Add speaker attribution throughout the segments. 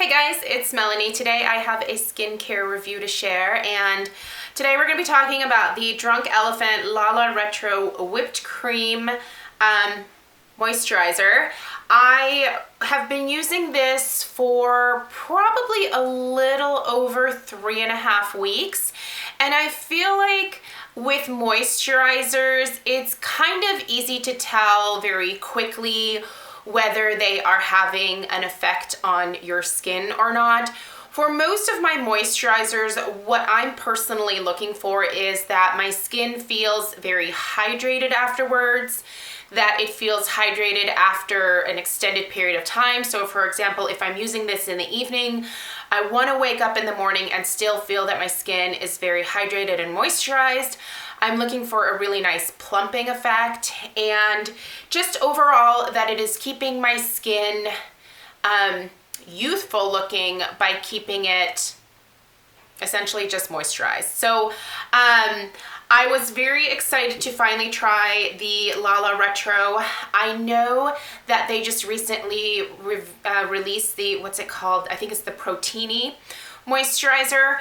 Speaker 1: Hey guys, it's Melanie. Today I have a skincare review to share, and today we're going to be talking about the Drunk Elephant Lala Retro Whipped Cream Moisturizer. I have been using this for probably a little over 3.5 weeks, and I feel like with moisturizers, it's kind of easy to tell very quickly whether they are having an effect on your skin or not. For most of my moisturizers, what I'm personally looking for is that my skin feels very hydrated afterwards, that it feels hydrated after an extended period of time. So for example, if I'm using this in the evening, I want to wake up in the morning and still feel that my skin is very hydrated and moisturized. I'm looking for a really nice plumping effect, and just overall that it is keeping my skin youthful looking by keeping it essentially just moisturized. So I was very excited to finally try the Lala Retro. I know that they just recently released the, what's it called? I think it's the Proteini moisturizer.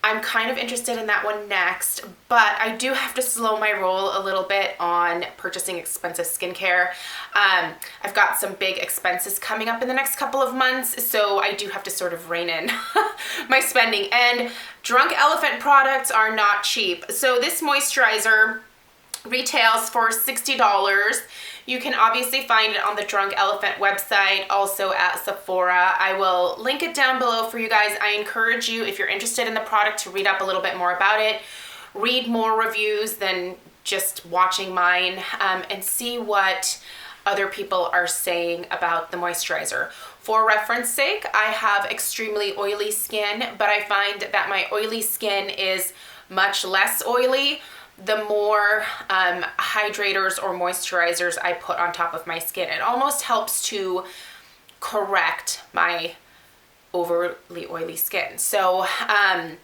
Speaker 1: I'm kind of interested in that one next, but I do have to slow my roll a little bit on purchasing expensive skincare. I've got some big expenses coming up in the next couple of months, so I do have to sort of rein in my spending. And Drunk Elephant products are not cheap. So this moisturizer retails for $60. You can obviously find it on the Drunk Elephant website, also at Sephora. I will link it down below for you guys. I encourage you, if you're interested in the product, to read up a little bit more about it, read more reviews than just watching mine, and see what other people are saying about the moisturizer. For reference sake, I have extremely oily skin, but I find that my oily skin is much less oily the more hydrators or moisturizers I put on top of my skin. It almost helps to correct my overly oily skin. So I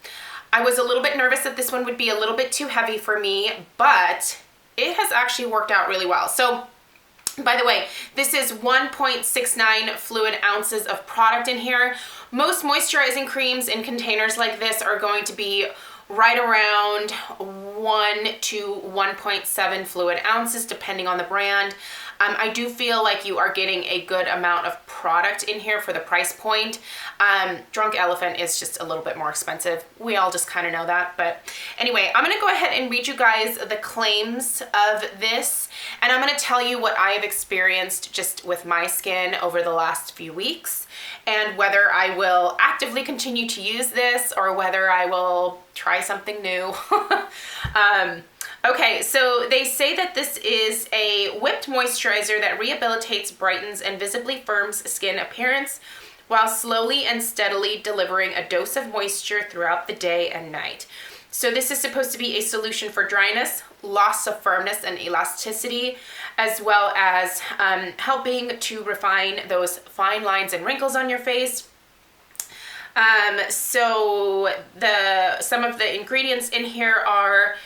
Speaker 1: was a little bit nervous that this one would be a little bit too heavy for me, but it has actually worked out really well. So by the way, this is 1.69 fluid ounces of product in here. Most moisturizing creams in containers like this are going to be right around 1 to 1.7 fluid ounces, depending on the brand. I do feel like you are getting a good amount of product in here for the price point. Drunk Elephant is just a little bit more expensive. We all just kind of know that. But anyway, I'm going to go ahead and read you guys the claims of this, and I'm going to tell you what I have experienced just with my skin over the last few weeks, and whether I will actively continue to use this or whether I will try something new. Okay, so they say that this is a whipped moisturizer that rehabilitates, brightens, and visibly firms skin appearance while slowly and steadily delivering a dose of moisture throughout the day and night. So this is supposed to be a solution for dryness, loss of firmness and elasticity, as well as helping to refine those fine lines and wrinkles on your face. So some of the ingredients in here are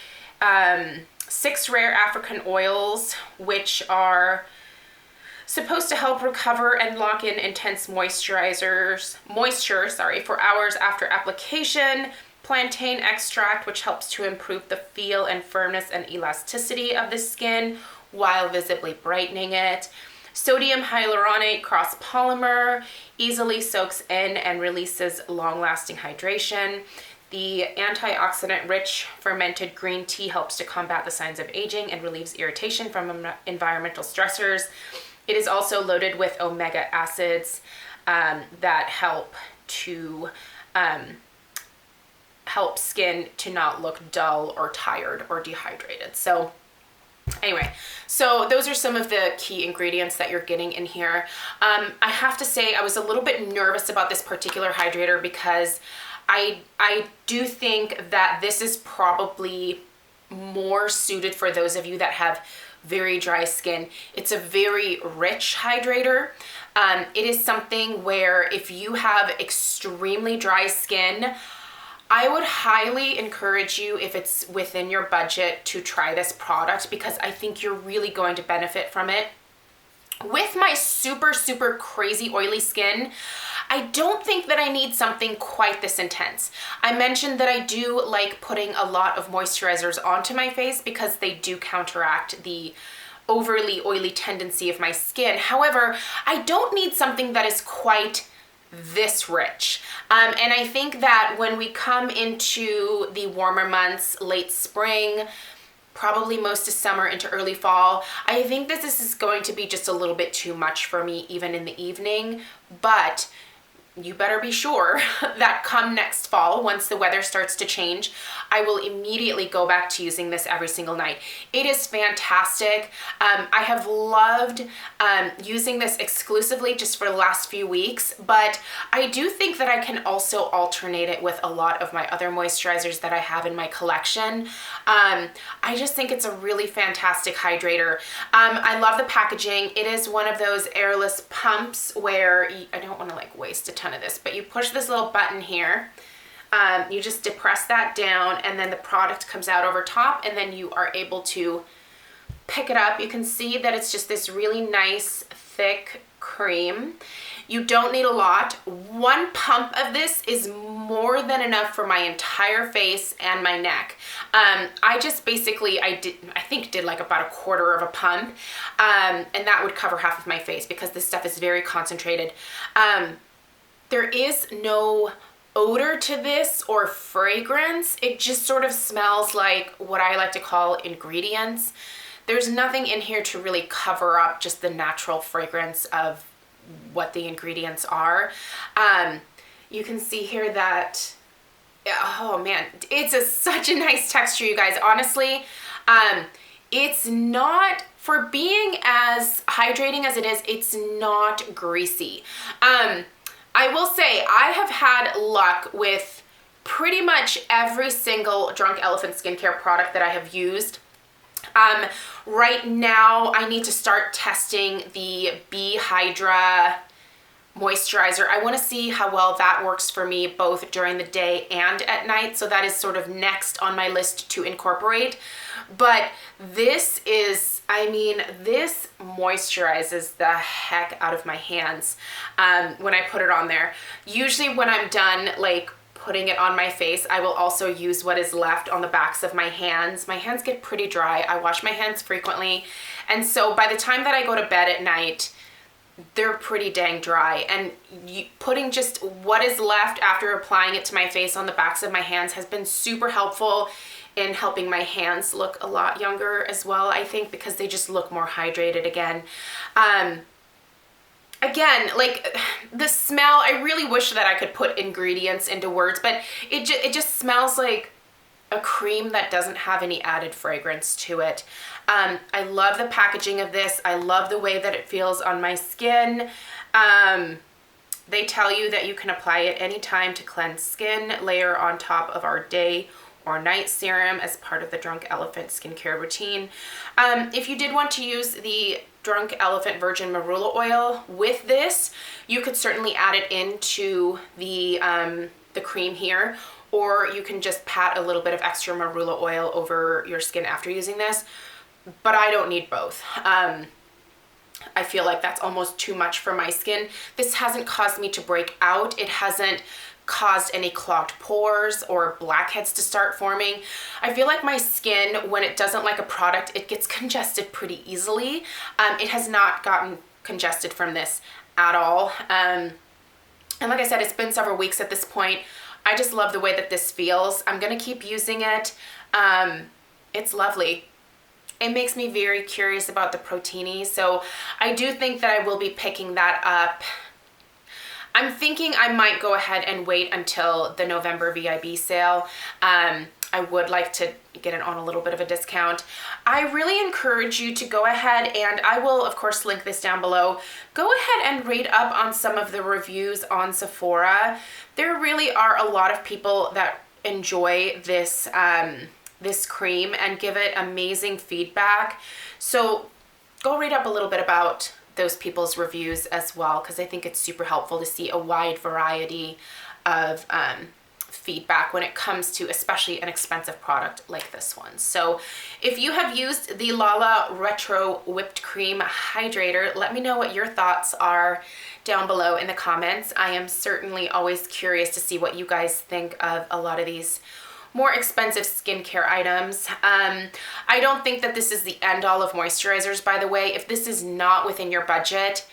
Speaker 1: 6 rare African oils, which are supposed to help recover and lock in intense moisture for hours after application. Plantain extract, which helps to improve the feel and firmness and elasticity of the skin while visibly brightening it. Sodium hyaluronate cross polymer easily soaks in and releases long-lasting hydration. The antioxidant-rich fermented green tea helps to combat the signs of aging and relieves irritation from environmental stressors. It is also loaded with omega acids that help to help skin to not look dull or tired or dehydrated. So anyway, so those are some of the key ingredients that you're getting in here. I have to say I was a little bit nervous about this particular hydrator because I do think that this is probably more suited for those of you that have very dry skin. It's a very rich hydrator. It is something where if you have extremely dry skin, I would highly encourage you, if it's within your budget, to try this product because I think you're really going to benefit from it. With my super, super crazy oily skin, I don't think that I need something quite this intense. I mentioned that I do like putting a lot of moisturizers onto my face because they do counteract the overly oily tendency of my skin. However, I don't need something that is quite this rich. And I think that when we come into the warmer months, late spring, probably most of summer into early fall, I think that this is going to be just a little bit too much for me even in the evening. But you better be sure that come next fall, once the weather starts to change, I will immediately go back to using this every single night. It is fantastic. I have loved using this exclusively just for the last few weeks, but I do think that I can also alternate it with a lot of my other moisturizers that I have in my collection. I just think it's a really fantastic hydrator. I love the packaging. It is one of those airless pumps where I don't want to like waste a ton of this, but you push this little button here. You just depress that down and then the product comes out over top and then you are able to pick it up. You can see that it's just this really nice thick cream. You don't need a lot. One pump of this is more than enough for my entire face and my neck. I just basically, I think did like about a quarter of a pump, and that would cover half of my face because this stuff is very concentrated. There is no odor to this or fragrance. It just sort of smells like what I like to call ingredients. There's nothing in here to really cover up just the natural fragrance of what the ingredients are. You can see here that, oh man, it's such a nice texture, you guys. Honestly, it's not, for being as hydrating as it is, it's not greasy. I will say I have had luck with pretty much every single Drunk Elephant skincare product that I have used. Right now I need to start testing the Bee Hydra moisturizer. I want to see how well that works for me both during the day and at night. So that is sort of next on my list to incorporate. But this is, I mean, this moisturizes the heck out of my hands when I put it on there. Usually when I'm done like putting it on my face, I will also use what is left on the backs of my hands. My hands get pretty dry. I wash my hands frequently. And so by the time that I go to bed at night, they're pretty dang dry. And putting just what is left after applying it to my face on the backs of my hands has been super helpful in helping my hands look a lot younger as well, I think, because they just look more hydrated again. Again, like the smell, I really wish that I could put ingredients into words, but it just smells like a cream that doesn't have any added fragrance to it. I love the packaging of this. I love the way that it feels on my skin. They tell you that you can apply it anytime to cleanse skin, layer on top of our day or night serum as part of the Drunk Elephant skincare routine. If you did want to use the Drunk Elephant Virgin Marula Oil with this, you could certainly add it into the cream here, or you can just pat a little bit of extra marula oil over your skin after using this, but I don't need both. I feel like that's almost too much for my skin. This hasn't caused me to break out. It hasn't caused any clogged pores or blackheads to start forming. I feel like my skin, when it doesn't like a product, it gets congested pretty easily. It has not gotten congested from this at all. And like I said, it's been several weeks at this point. I just love the way that this feels. I'm gonna keep using it. It's lovely. It makes me very curious about the Protini, so I do think that I will be picking that up. I'm thinking I might go ahead and wait until the November VIB sale. I would like to get it on a little bit of a discount. I really encourage you to go ahead, and I will of course link this down below. Go ahead and read up on some of the reviews on Sephora. There really are a lot of people that enjoy this this cream and give it amazing feedback. So go read up a little bit about those people's reviews as well, because I think it's super helpful to see a wide variety of feedback when it comes to especially an expensive product like this one. So if you have used the Lala Retro Whipped Cream Hydrator, let me know what your thoughts are down below in the comments. I am certainly always curious to see what you guys think of a lot of these more expensive skincare items. I don't think that this is the end all of moisturizers, by the way. If this is not within your budget,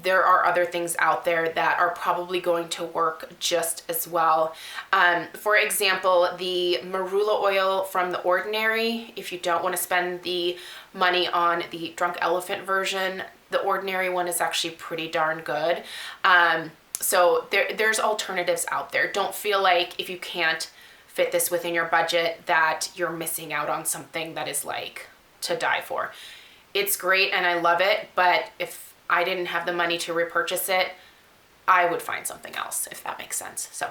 Speaker 1: there are other things out there that are probably going to work just as well. For example, the marula oil from The Ordinary. If you don't want to spend the money on the Drunk Elephant version, The Ordinary one is actually pretty darn good. So there's alternatives out there. Don't feel like if you can't fit this within your budget that you're missing out on something that is like to die for. It's great and I love it, but if I didn't have the money to repurchase it, I would find something else, if that makes sense. So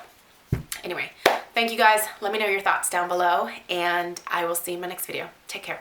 Speaker 1: anyway, thank you guys. Let me know your thoughts down below and I will see you in my next video. Take care.